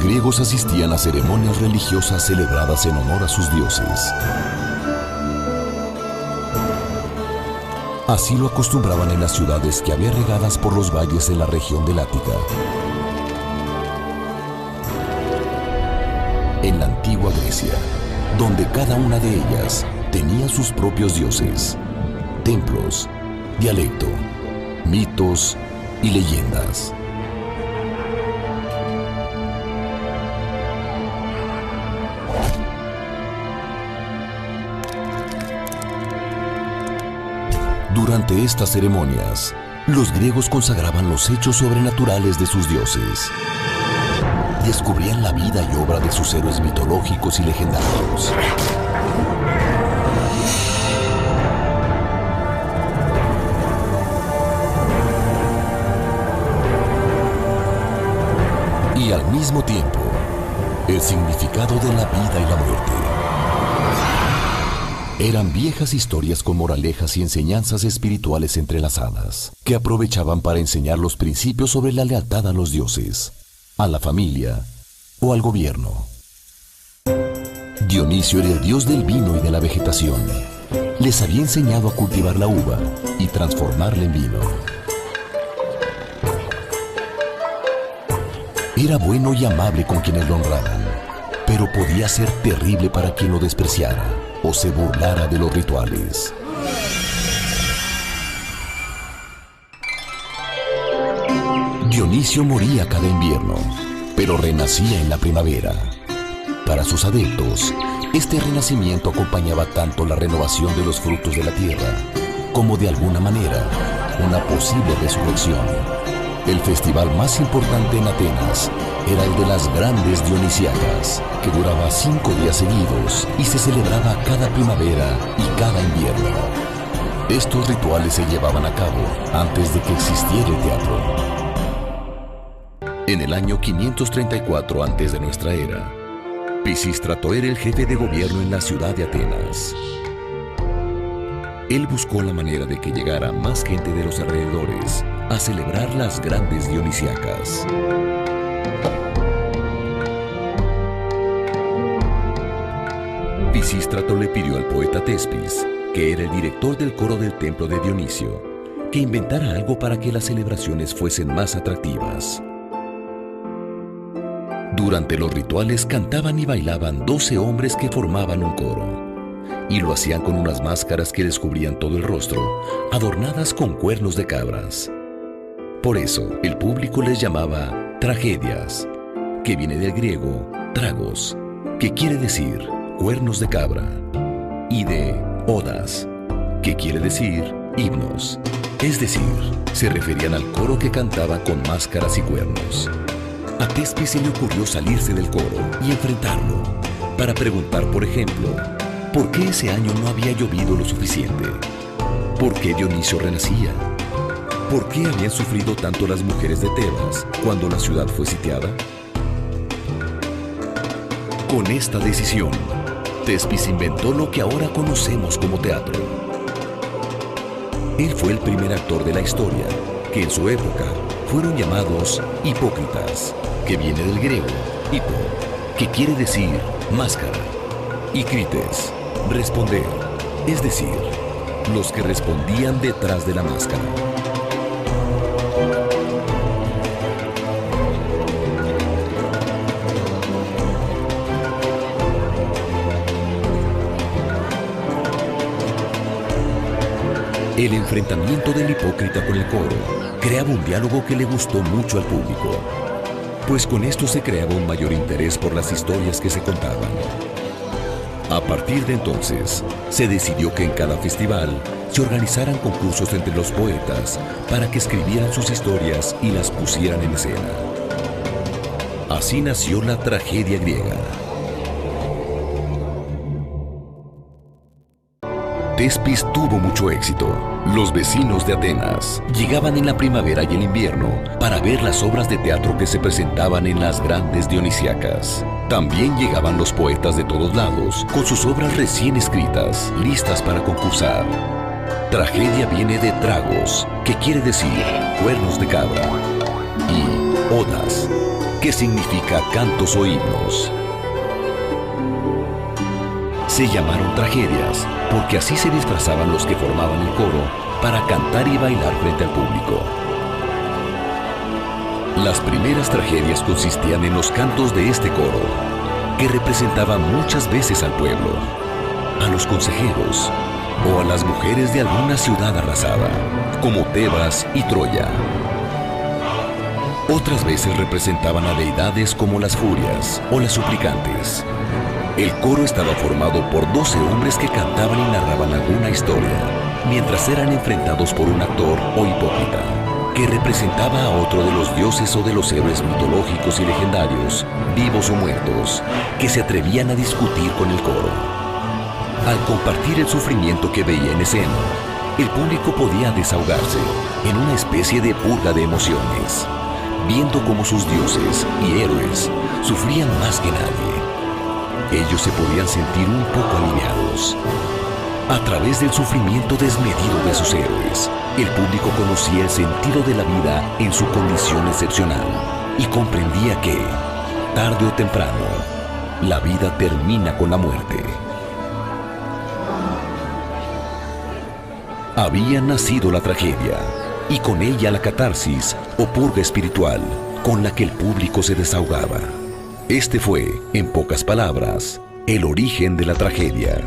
griegos asistían a ceremonias religiosas celebradas en honor a sus dioses. Así lo acostumbraban en las ciudades que había regadas por los valles de la región del Ática. En la antigua Grecia, donde cada una de ellas tenía sus propios dioses, templos, dialecto, mitos y leyendas. Durante estas ceremonias, los griegos consagraban los hechos sobrenaturales de sus dioses. Descubrían la vida y obra de sus héroes mitológicos y legendarios. Y al mismo tiempo, el significado de la vida y la muerte. Eran viejas historias con moralejas y enseñanzas espirituales entrelazadas, que aprovechaban para enseñar los principios sobre la lealtad a los dioses, a la familia o al gobierno. Dionisio era el dios del vino y de la vegetación. Les había enseñado a cultivar la uva y transformarla en vino. Era bueno y amable con quienes lo honraban, pero podía ser terrible para quien lo despreciara o se burlara de los rituales. Dionisio moría cada invierno, pero renacía en la primavera. Para sus adeptos, este renacimiento acompañaba tanto la renovación de los frutos de la tierra, como de alguna manera, una posible resurrección. El festival más importante en Atenas era el de las grandes Dionisíacas, que duraba 5 días seguidos y se celebraba cada primavera y cada invierno. Estos rituales se llevaban a cabo antes de que existiera el teatro. En el año 534 antes de nuestra era, Pisístrato era el jefe de gobierno en la ciudad de Atenas. Él buscó la manera de que llegara más gente de los alrededores a celebrar las grandes Dionisíacas. Pisístrato le pidió al poeta Tespis, que era el director del coro del templo de Dionisio, que inventara algo para que las celebraciones fuesen más atractivas. Durante los rituales cantaban y bailaban 12 hombres que formaban un coro, y lo hacían con unas máscaras que les cubrían todo el rostro, adornadas con cuernos de cabras. Por eso, el público les llamaba tragedias, que viene del griego tragos, que quiere decir cuernos de cabra, y de odas, que quiere decir himnos. Es decir, se referían al coro que cantaba con máscaras y cuernos. A Tespis se le ocurrió salirse del coro y enfrentarlo, para preguntar, por ejemplo, ¿por qué ese año no había llovido lo suficiente? ¿Por qué Dionisio renacía? ¿Por qué habían sufrido tanto las mujeres de Tebas cuando la ciudad fue sitiada? Con esta decisión, Tespis inventó lo que ahora conocemos como teatro. Él fue el primer actor de la historia, que en su época fueron llamados hipócritas, que viene del griego hipo, que quiere decir máscara, y crites, responder, es decir, los que respondían detrás de la máscara. El enfrentamiento del hipócrita con el coro creaba un diálogo que le gustó mucho al público, pues con esto se creaba un mayor interés por las historias que se contaban. A partir de entonces, se decidió que en cada festival se organizaran concursos entre los poetas para que escribieran sus historias y las pusieran en escena. Así nació la tragedia griega. Tespis tuvo mucho éxito. Los vecinos de Atenas llegaban en la primavera y el invierno para ver las obras de teatro que se presentaban en las grandes Dionisíacas. También llegaban los poetas de todos lados con sus obras recién escritas, listas para concursar. Tragedia viene de tragos, que quiere decir cuernos de cabra, y odas, que significa cantos o himnos. Se llamaron tragedias porque así se disfrazaban los que formaban el coro para cantar y bailar frente al público. Las primeras tragedias consistían en los cantos de este coro, que representaba muchas veces al pueblo, a los consejeros o a las mujeres de alguna ciudad arrasada, como Tebas y Troya. Otras veces representaban a deidades como las furias o las suplicantes. El coro estaba formado por 12 hombres que cantaban y narraban alguna historia, mientras eran enfrentados por un actor o hipócrita, que representaba a otro de los dioses o de los héroes mitológicos y legendarios, vivos o muertos, que se atrevían a discutir con el coro. Al compartir el sufrimiento que veía en escena, el público podía desahogarse en una especie de purga de emociones, viendo cómo sus dioses y héroes sufrían más que nadie. Ellos se podían sentir un poco aliviados. A través del sufrimiento desmedido de sus héroes, el público conocía el sentido de la vida en su condición excepcional y comprendía que, tarde o temprano, la vida termina con la muerte. Había nacido la tragedia y con ella la catarsis o purga espiritual con la que el público se desahogaba. Este fue, en pocas palabras, el origen de la tragedia.